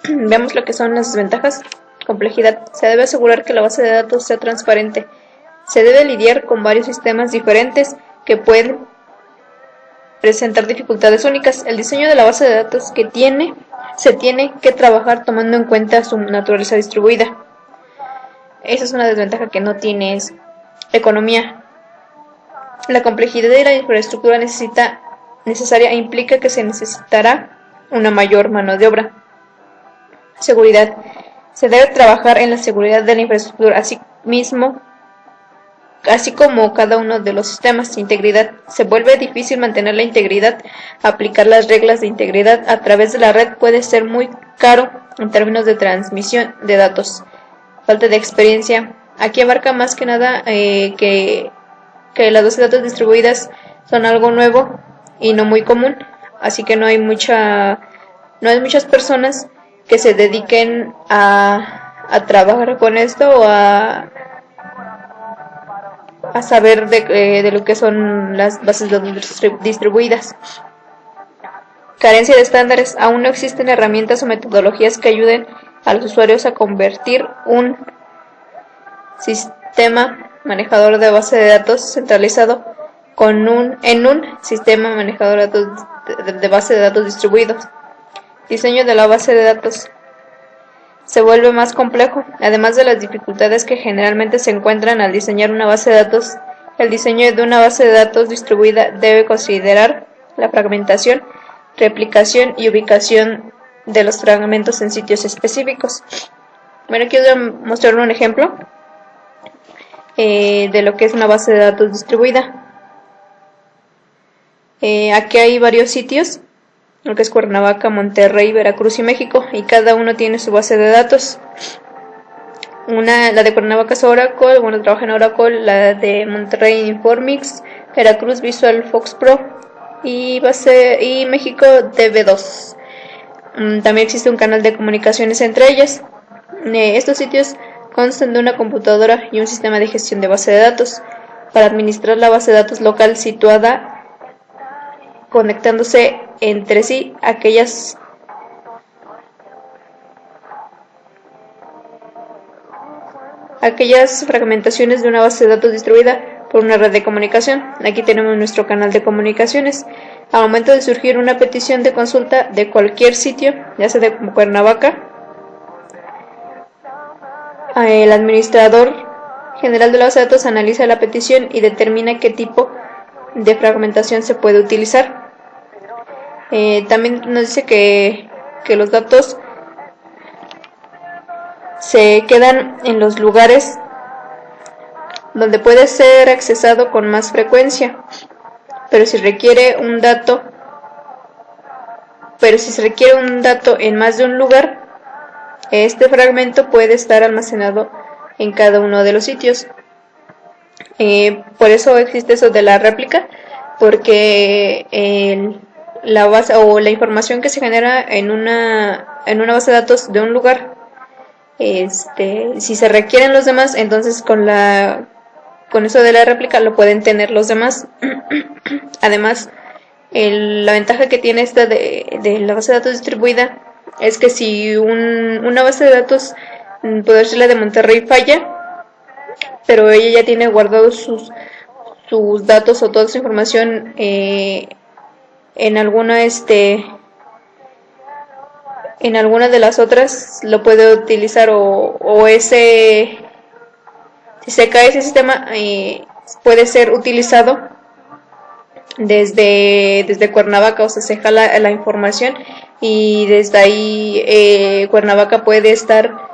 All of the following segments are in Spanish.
Veamos lo que son las desventajas. Complejidad. Se debe asegurar que la base de datos sea transparente. Se debe lidiar con varios sistemas diferentes que pueden presentar dificultades únicas. El diseño de la base de datos se tiene que trabajar tomando en cuenta su naturaleza distribuida. Esa es una desventaja que no tiene economía. La complejidad de la infraestructura necesaria implica que se necesitará una mayor mano de obra. Seguridad. Se debe trabajar en la seguridad de la infraestructura, así como cada uno de los sistemas. Integridad. Se vuelve difícil mantener la integridad. Aplicar las reglas de integridad a través de la red puede ser muy caro en términos de transmisión de datos. Falta de experiencia. Aquí abarca más que nada que las bases de datos distribuidas son algo nuevo y no muy común, así que no hay muchas personas que se dediquen a trabajar con esto o a saber de lo que son las bases de datos distribuidas. Carencia de estándares. Aún no existen herramientas o metodologías que ayuden a los usuarios a convertir un sistema manejador de base de datos centralizado en un sistema manejador de base de datos distribuidos. Diseño de la base de datos. Se vuelve más complejo. Además de las dificultades que generalmente se encuentran al diseñar una base de datos, el diseño de una base de datos distribuida debe considerar la fragmentación, replicación y ubicación de los fragmentos en sitios específicos. Bueno, aquí voy a mostrar un ejemplo de lo que es una base de datos distribuida. Aquí hay varios sitios, lo que es Cuernavaca, Monterrey, Veracruz y México, y cada uno tiene su base de datos. La de Cuernavaca es Oracle, trabaja en Oracle, la de Monterrey Informix, Veracruz Visual Fox Pro y México DB2. También existe un canal de comunicaciones entre ellas. Estos sitios constan de una computadora y un sistema de gestión de base de datos para administrar la base de datos local situada, conectándose entre sí aquellas fragmentaciones de una base de datos distribuida por una red de comunicación. Aquí tenemos nuestro canal de comunicaciones. Al momento de surgir una petición de consulta de cualquier sitio, ya sea de Cuernavaca, el administrador general de la base de datos analiza la petición y determina qué tipo de fragmentación se puede utilizar. También nos dice que los datos se quedan en los lugares donde puede ser accesado con más frecuencia, pero si se requiere un dato en más de un lugar, este fragmento puede estar almacenado en cada uno de los sitios. Por eso existe eso de la réplica, porque la base o la información que se genera en una base de datos de un lugar, si se requieren los demás, entonces con eso de la réplica lo pueden tener los demás. Además, la ventaja que tiene esta de la base de datos distribuida es que si una base de datos, puede ser la de Monterrey, falla, pero ella ya tiene guardados sus datos o toda su información en alguna de las otras, lo puede utilizar, si se cae ese sistema, puede ser utilizado desde Cuernavaca. O sea, se jala la información y desde ahí Cuernavaca puede estar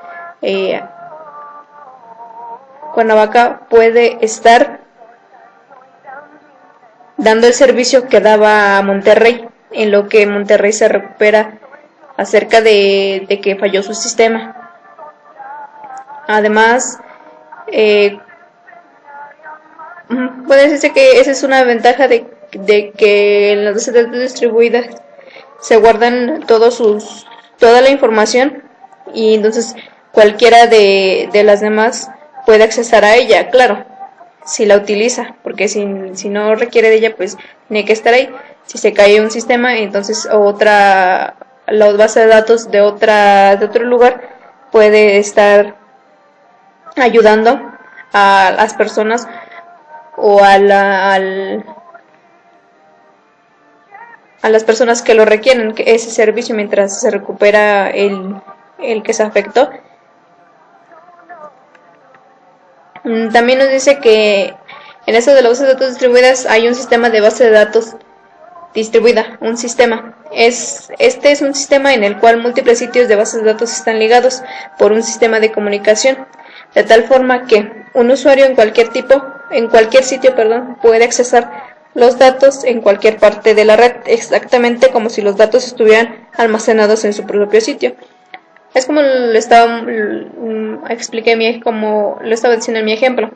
dando el servicio que daba a Monterrey, en lo que Monterrey se recupera acerca de que falló su sistema. Además, puede decirse que esa es una ventaja de que en las bases de datos distribuidas se guardan toda la información, y entonces cualquiera de las demás puede accesar a ella, claro, si la utiliza, porque si no requiere de ella, pues tiene que estar ahí. Si se cae un sistema, entonces la base de datos de otro lugar puede estar ayudando a las personas o a las personas que lo requieren, ese servicio, mientras se recupera el que se afectó. También nos dice que en eso de las bases de datos distribuidas hay un sistema de base de datos distribuida, un sistema. Este es un sistema en el cual múltiples sitios de bases de datos están ligados por un sistema de comunicación, de tal forma que un usuario en cualquier sitio, puede accesar los datos en cualquier parte de la red, exactamente como si los datos estuvieran almacenados en su propio sitio. Es como como lo estaba diciendo en mi ejemplo.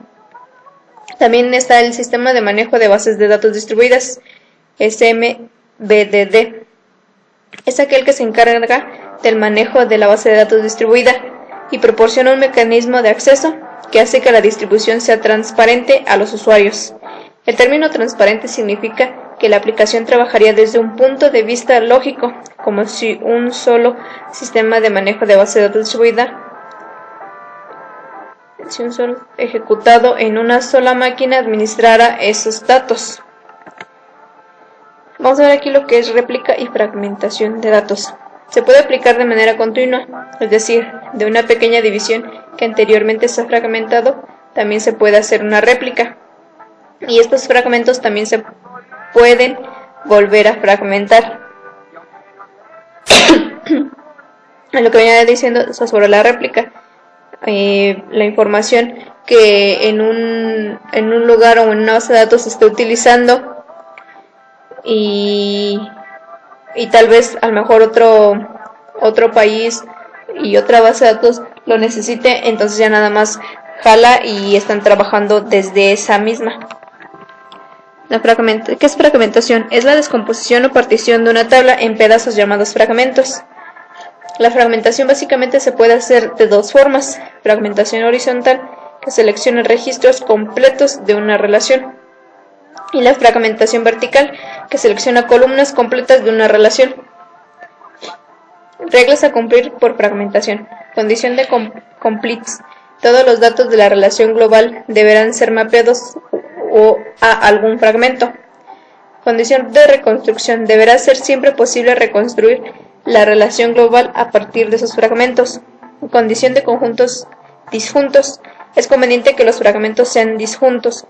También está el sistema de manejo de bases de datos distribuidas, SMBDD. Es aquel que se encarga del manejo de la base de datos distribuida y proporciona un mecanismo de acceso que hace que la distribución sea transparente a los usuarios. El término transparente significa que la aplicación trabajaría desde un punto de vista lógico, como si un solo sistema de manejo de base de datos distribuida, ejecutado en una sola máquina, administrara esos datos. Vamos a ver aquí lo que es réplica y fragmentación de datos. Se puede aplicar de manera continua, es decir, de una pequeña división que anteriormente se ha fragmentado, también se puede hacer una réplica. Y estos fragmentos también se pueden volver a fragmentar. Lo que venía diciendo sobre la réplica, la información que en un lugar o en una base de datos se está utilizando y tal vez a lo mejor otro país y otra base de datos lo necesite, entonces ya nada más jala y están trabajando desde esa misma. ¿Qué es fragmentación? Es la descomposición o partición de una tabla en pedazos llamados fragmentos. La fragmentación básicamente se puede hacer de dos formas: fragmentación horizontal, que selecciona registros completos de una relación, y la fragmentación vertical, que selecciona columnas completas de una relación. Reglas a cumplir por fragmentación. Condición de completes. Todos los datos de la relación global deberán ser mapeados a algún fragmento. Condición de reconstrucción. Deberá ser siempre posible reconstruir la relación global a partir de esos fragmentos. Condición de conjuntos disjuntos. Es conveniente que los fragmentos sean disjuntos.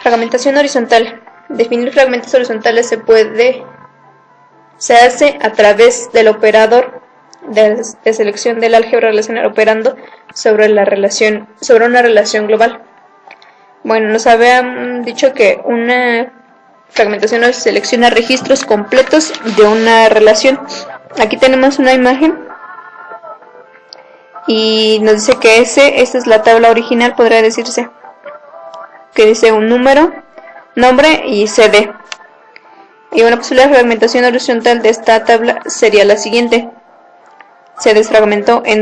Fragmentación horizontal. Definir fragmentos horizontales se hace a través del operador de selección del álgebra relacional operando sobre una relación global. Bueno, nos habían dicho que una fragmentación nos selecciona registros completos de una relación. Aquí tenemos una imagen y nos dice que esta es la tabla original, podría decirse, que dice un número, nombre y CD. Y una posible fragmentación horizontal de esta tabla sería la siguiente: se desfragmentó en